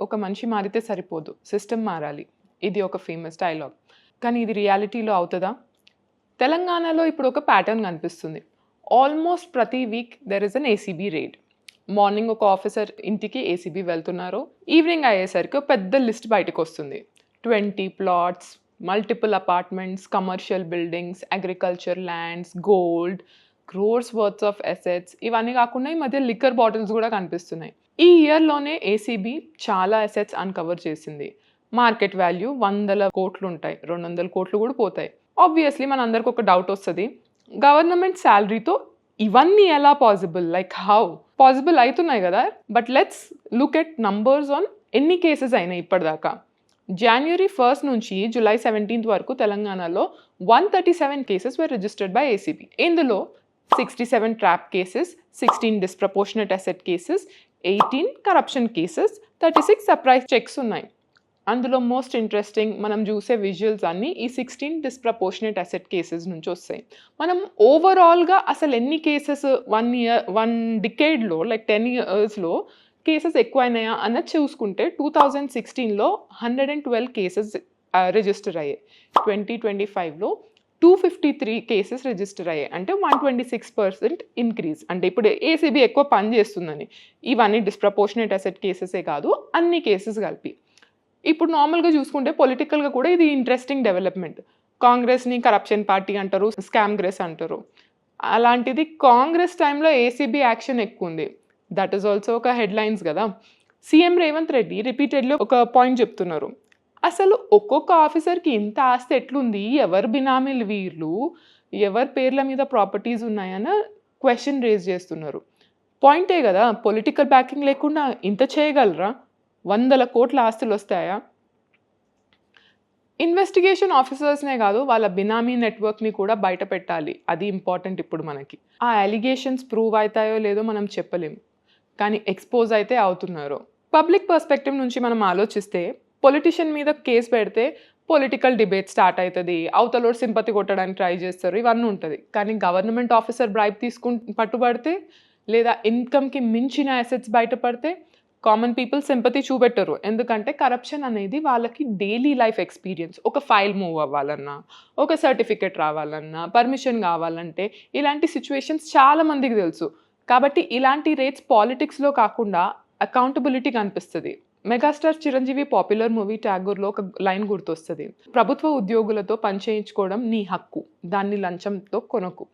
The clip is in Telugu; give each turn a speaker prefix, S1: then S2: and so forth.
S1: ఒక మనిషి మారితే సరిపోదు, సిస్టమ్ మారాలి. ఇది ఒక ఫేమస్ డైలాగ్. కానీ ఇది రియాలిటీలో అవుతుందా? తెలంగాణలో ఇప్పుడు ఒక ప్యాటర్న్ కనిపిస్తుంది. ఆల్మోస్ట్ ప్రతి week there is an ACB raid. Morning ఒక ఆఫీసర్ ఇంటికి ఏసీబీ వెళ్తున్నారు, ఈవినింగ్ అయ్యేసరికి ఒక పెద్ద లిస్ట్ బయటకు వస్తుంది. 20 plots, multiple apartments, commercial buildings, agriculture lands, gold, crores worths of assets. ఇవన్నీ కాకుండా ఈ మధ్య లిక్కర్ బాటిల్స్ కూడా కనిపిస్తున్నాయి. ఈ ఇయర్లోనే ఏసీబీ చాలా అసెట్స్ అన్కవర్ చేసింది. మార్కెట్ వాల్యూ 100 కోట్లు ఉంటాయి, 200 కోట్లు కూడా పోతాయి. ఆబ్వియస్లీ మన అందరికి ఒక డౌట్ వస్తుంది, గవర్నమెంట్ శాలరీతో ఇవన్నీ ఎలా పాసిబుల్, లైక్ హౌ పాసిబుల్ అవుతున్నాయి కదా. But let's look at numbers on ఎన్ని కేసెస్ అయినాయి ఇప్పటిదాకా. January 1st నుంచి July 17th వరకు తెలంగాణలో 137 cases were registered by ACB. ఇందులో 67 trap cases, 16 disproportionate asset cases, 18 corruption cases, 36 surprise checks ఉన్నాయి. అందులో మోస్ట్ ఇంట్రెస్టింగ్ మనం చూసే విజువల్స్ అన్నీ ఈ 16 డిస్ప్రపోర్షనేట్ అసెట్ కేసెస్ నుంచి వస్తాయి. మనం ఓవరాల్గా అసలు ఎన్ని కేసెస్ 1 డికేడ్లో లైక్ 10 yearsలో కేసెస్ ఎక్కువైనాయా అన్నది చూసుకుంటే 2016లో 112 కేసెస్ రిజిస్టర్ అయ్యాయి. 2025లో 253 కేసెస్ రిజిస్టర్ అయ్యాయి, అంటే 126% ఇంక్రీజ్. అంటే ఇప్పుడు ఏసీబీ ఎక్కువ పని చేస్తుందని. ఇవన్నీ డిస్ప్రపోర్షనేట్ అసెట్ కేసెసే కాదు, అన్ని కేసెస్ కలిపి. ఇప్పుడు నార్మల్గా చూసుకుంటే పొలిటికల్గా కూడా ఇది ఇంట్రెస్టింగ్ డెవలప్మెంట్. కాంగ్రెస్ని కరప్షన్ పార్టీ అంటారు, స్కామ్గ్రెస్ అంటారు. అలాంటిది కాంగ్రెస్ టైంలో ఏసీబీ యాక్షన్ ఎక్కువ ఉంది. దట్ ఈస్ ఆల్సో ఒక హెడ్లైన్స్ కదా. సీఎం రేవంత్ రెడ్డి రిపీటెడ్లీ ఒక పాయింట్ చెప్తున్నారు, అసలు ఒక్కొక్క ఆఫీసర్కి ఇంత ఆస్తి ఎట్లుంది, ఎవరు బినామీలు వీళ్ళు, ఎవరి పేర్ల మీద ప్రాపర్టీస్ ఉన్నాయన్న క్వశ్చన్ రేజ్ చేస్తున్నారు. పాయింటే కదా, పొలిటికల్ బ్యాకింగ్ లేకుండా ఇంత చేయగలరా? 100 కోట్ల ఆస్తులు వస్తాయా? ఇన్వెస్టిగేషన్ ఆఫీసర్స్నే కాదు, వాళ్ళ బినామీ నెట్వర్క్ని కూడా బయట పెట్టాలి. అది ఇంపార్టెంట్ ఇప్పుడు మనకి. ఆ అలిగేషన్స్ ప్రూవ్ అవుతాయో లేదో మనం చెప్పలేము, కానీ ఎక్స్పోజ్ అయితే అవుతున్నారు. పబ్లిక్ పర్స్పెక్టివ్ నుంచి మనం ఆలోచిస్తే పొలిటీషియన్ మీద కేసు పెడితే పొలిటికల్ డిబేట్ స్టార్ట్ అవుతుంది, అవతలోడు సింపతి కొట్టడానికి ట్రై చేస్తారు, ఇవన్నీ ఉంటుంది. కానీ గవర్నమెంట్ ఆఫీసర్ బ్రైబ్ పట్టుబడితే లేదా ఇన్కమ్కి మించిన అసెట్స్ బయటపడితే కామన్ పీపుల్ సింపతి చూపెట్టరు. ఎందుకంటే కరప్షన్ అనేది వాళ్ళకి డైలీ లైఫ్ ఎక్స్పీరియన్స్. ఒక ఫైల్ మూవ్ అవ్వాలన్నా, ఒక సర్టిఫికెట్ రావాలన్నా, పర్మిషన్ కావాలంటే ఇలాంటి సిచ్యువేషన్స్ చాలా మందికి తెలుసు. కాబట్టి ఇలాంటి రేట్స్ పాలిటిక్స్లో కాకుండా అకౌంటబిలిటీ కనిపిస్తుంది. మెగాస్టార్ చిరంజీవి పాపులర్ మూవీ ట్యాగూర్లో ఒక లైన్ గుర్తొస్తుంది, ప్రభుత్వ ఉద్యోగులతో పనిచేయించుకోవడం నీ హక్కు, దాన్ని లంచంతో కొనకు.